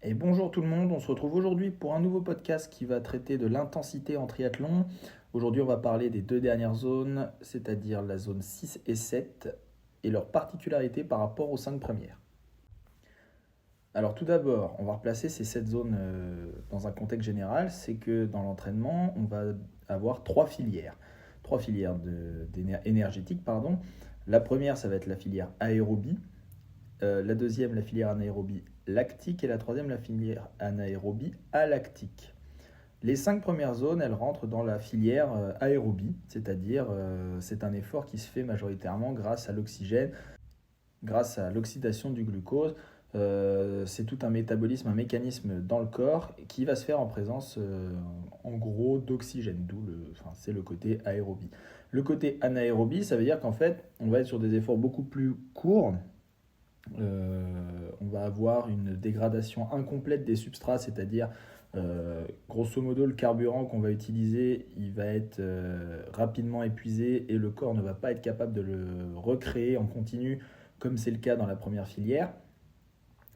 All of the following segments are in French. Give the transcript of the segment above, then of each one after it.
Et bonjour tout le monde, on se retrouve aujourd'hui pour un nouveau podcast qui va traiter de l'intensité en triathlon. Aujourd'hui on va parler des deux dernières zones, c'est-à-dire la zone 6 et 7 et leurs particularités par rapport aux 5 premières. Alors tout d'abord, on va replacer ces 7 zones dans un contexte général, c'est que dans l'entraînement, on va avoir trois filières énergétiques. Pardon. La première, ça va être la filière aérobie. La deuxième, la filière anaérobie lactique, et la troisième, la filière anaérobie alactique. Les 5 premières zones, elles rentrent dans la filière aérobie, c'est-à-dire c'est un effort qui se fait majoritairement grâce à l'oxygène, grâce à l'oxydation du glucose. C'est tout un métabolisme, un mécanisme dans le corps qui va se faire en présence en gros d'oxygène, c'est le côté aérobie. Le côté anaérobie, ça veut dire qu'en fait, on va être sur des efforts beaucoup plus courts. On va avoir une dégradation incomplète des substrats, c'est-à-dire grosso modo le carburant qu'on va utiliser, il va être rapidement épuisé et le corps ne va pas être capable de le recréer en continu comme c'est le cas dans la première filière.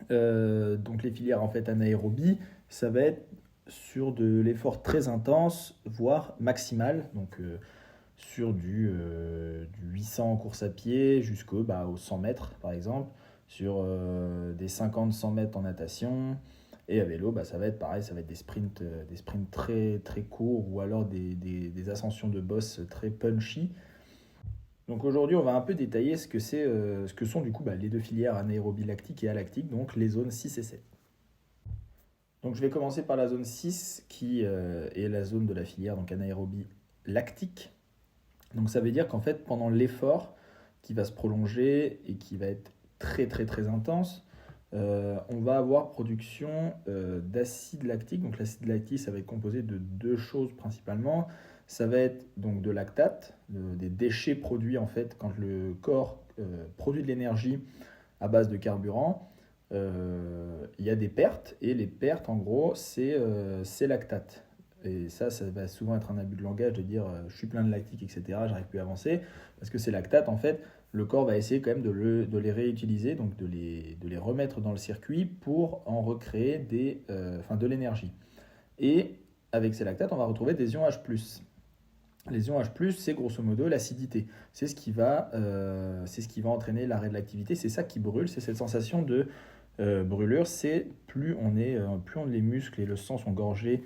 Donc les filières en fait anaérobie, ça va être sur de l'effort très intense, voire maximal, donc sur du 800 en course à pied jusqu'au aux 100 mètres par exemple, sur des 50-100 mètres en natation. Et à vélo, ça va être pareil, ça va être des sprints très, très courts ou alors des ascensions de boss très punchy. Donc aujourd'hui, on va un peu détailler ce que sont du coup les deux filières anaérobie lactique et alactique, donc les zones 6 et 7. Donc je vais commencer par la zone 6 qui est la zone de la filière donc anaérobie lactique. Donc ça veut dire qu'en fait, pendant l'effort qui va se prolonger et qui va être très très très intense, on va avoir production d'acide lactique. Donc l'acide lactique, ça va être composé de deux choses principalement. Ça va être donc de lactate, des déchets produits en fait quand le corps produit de l'énergie à base de carburant. Il y a des pertes et les pertes en gros c'est lactate. Et ça va souvent être un abus de langage de dire je suis plein de lactique, etc. J'arrive plus à avancer. Parce que ces lactates, en fait, le corps va essayer quand même de les réutiliser, donc de les remettre dans le circuit pour en recréer de l'énergie. Et avec ces lactates, on va retrouver des ions H+. Les ions H+, c'est grosso modo l'acidité. C'est ce qui va entraîner l'arrêt de l'activité. C'est ça qui brûle, c'est cette sensation de brûlure. C'est plus les muscles et le sang sont gorgés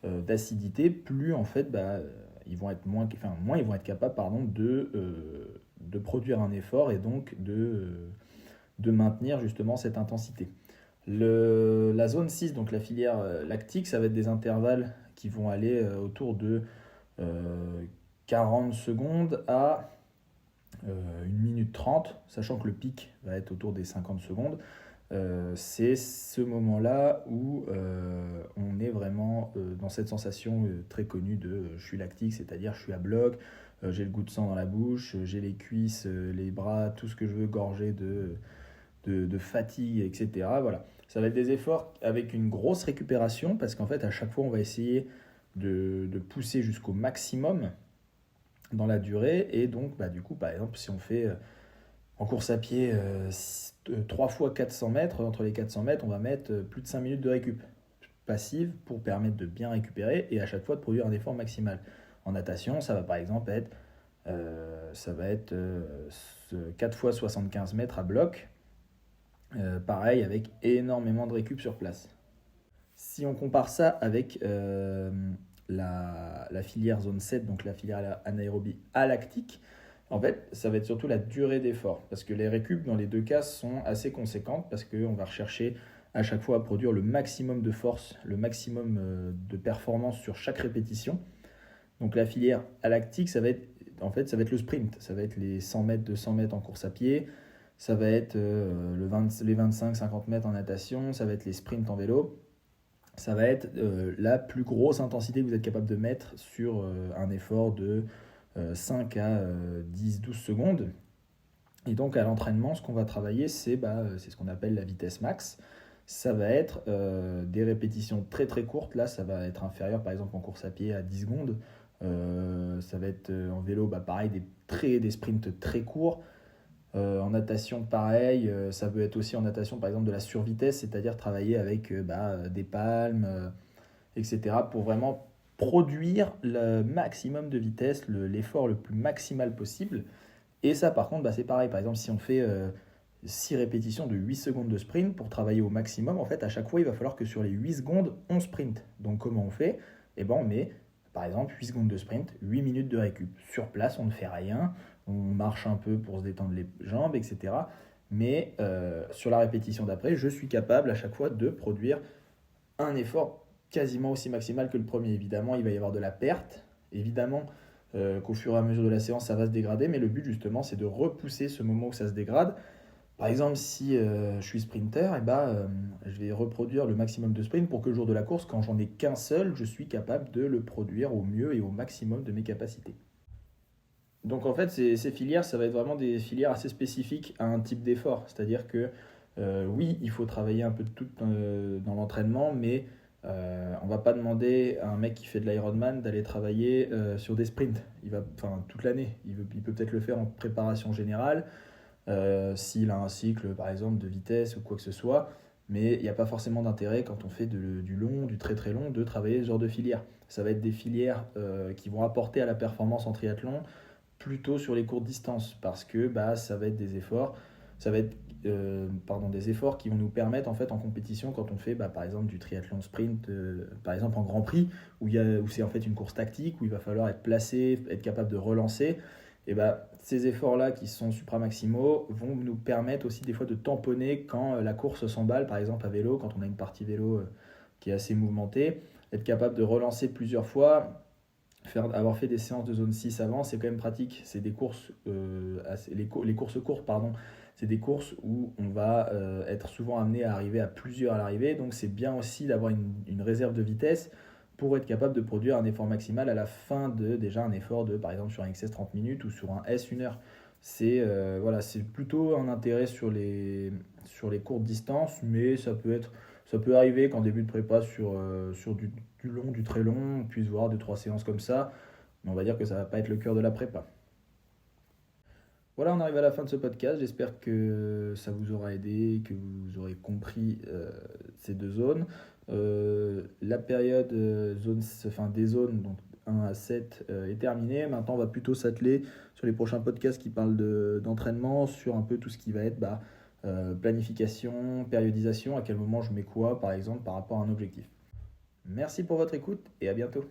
d'acidité, plus en fait ils vont être moins ils vont être capables de produire un effort et donc de maintenir justement cette intensité. La zone 6, donc la filière lactique, ça va être des intervalles qui vont aller autour de 40 secondes à 1 minute 30, sachant que le pic va être autour des 50 secondes. C'est ce moment-là où on est vraiment dans cette sensation très connue de je suis lactique, c'est-à-dire je suis à bloc, j'ai le goût de sang dans la bouche, j'ai les cuisses, les bras, tout ce que je veux gorgé de fatigue, etc. Voilà. Ça va être des efforts avec une grosse récupération parce qu'en fait à chaque fois on va essayer de pousser jusqu'au maximum dans la durée et donc du coup par exemple si on fait en course à pied 3 fois 400 mètres, entre les 400 mètres on va mettre plus de 5 minutes de récup passive pour permettre de bien récupérer et à chaque fois de produire un effort maximal. En natation ça va par exemple être 4 fois 75 mètres à bloc, pareil avec énormément de récup sur place. Si on compare ça avec la filière zone 7, donc la filière anaérobie alactique, en fait, ça va être surtout la durée d'effort. Parce que les récup, dans les deux cas, sont assez conséquentes parce qu'on va rechercher à chaque fois à produire le maximum de force, le maximum de performance sur chaque répétition. Donc la filière alactique, ça va être le sprint. Ça va être les 100 mètres, 200 mètres en course à pied. Ça va être les 25-50 mètres en natation. Ça va être les sprints en vélo. Ça va être la plus grosse intensité que vous êtes capable de mettre sur un effort de 5 à 10-12 secondes. Et donc à l'entraînement, ce qu'on va travailler, c'est ce qu'on appelle la vitesse max. Ça va être des répétitions très très courtes. Là, ça va être inférieur par exemple en course à pied à 10 secondes. Ça va être en vélo, pareil, des sprints très courts. En natation, pareil, ça peut être aussi en natation, par exemple, de la survitesse, c'est-à-dire travailler avec des palmes, etc., pour vraiment produire le maximum de vitesse, l'effort le plus maximal possible. Et ça, par contre, c'est pareil. Par exemple, si on fait 6 répétitions de 8 secondes de sprint pour travailler au maximum, en fait, à chaque fois, il va falloir que sur les 8 secondes, on sprint. Donc, comment on fait? Eh ben, on met, par exemple, 8 secondes de sprint, 8 minutes de récup. Sur place, on ne fait rien, on marche un peu pour se détendre les jambes, etc. Mais sur la répétition d'après, je suis capable à chaque fois de produire un effort quasiment aussi maximal que le premier. Évidemment, il va y avoir de la perte. Évidemment, qu'au fur et à mesure de la séance, ça va se dégrader. Mais le but, justement, c'est de repousser ce moment où ça se dégrade. Par exemple, si je suis sprinter, je vais reproduire le maximum de sprint pour que le jour de la course, quand j'en ai qu'un seul, je suis capable de le produire au mieux et au maximum de mes capacités. Donc en fait, ces filières, ça va être vraiment des filières assez spécifiques à un type d'effort. C'est-à-dire que oui, il faut travailler un peu de tout dans l'entraînement, mais on ne va pas demander à un mec qui fait de l'Ironman d'aller travailler sur des sprints. Enfin, toute l'année. Il peut peut-être le faire en préparation générale, s'il a un cycle, par exemple, de vitesse ou quoi que ce soit. Mais il n'y a pas forcément d'intérêt quand on fait du long, du très très long, de travailler ce genre de filière. Ça va être des filières qui vont apporter à la performance en triathlon plutôt sur les courtes distances parce que ça va être des efforts, ça va être des efforts qui vont nous permettre en fait en compétition quand on fait par exemple du triathlon sprint, par exemple en Grand Prix où c'est en fait une course tactique où il va falloir être placé, être capable de relancer. Et ces efforts-là qui sont supramaximaux vont nous permettre aussi des fois de tamponner quand la course s'emballe, par exemple à vélo, quand on a une partie vélo qui est assez mouvementée, être capable de relancer plusieurs fois. Avoir fait des séances de zone 6 avant, c'est quand même pratique. C'est des courses, les courses courtes, pardon, c'est des courses où on va être souvent amené à arriver à plusieurs à l'arrivée. Donc c'est bien aussi d'avoir une réserve de vitesse pour être capable de produire un effort maximal à la fin de déjà un effort de, par exemple, sur un XS 30 minutes ou sur un S 1 heure. C'est plutôt un intérêt sur les courtes distances, mais ça peut arriver qu'en début de prépa sur du long, du très long, on puisse voir 2-3 séances comme ça, mais on va dire que ça va pas être le cœur de la prépa. Voilà, on arrive à la fin de ce podcast. J'espère que ça vous aura aidé, que vous aurez compris ces deux zones. La période des zones, donc 1 à 7, est terminée. Maintenant, on va plutôt s'atteler sur les prochains podcasts qui parlent d'entraînement, sur un peu tout ce qui va être planification, périodisation, à quel moment je mets quoi, par exemple, par rapport à un objectif. Merci pour votre écoute et à bientôt.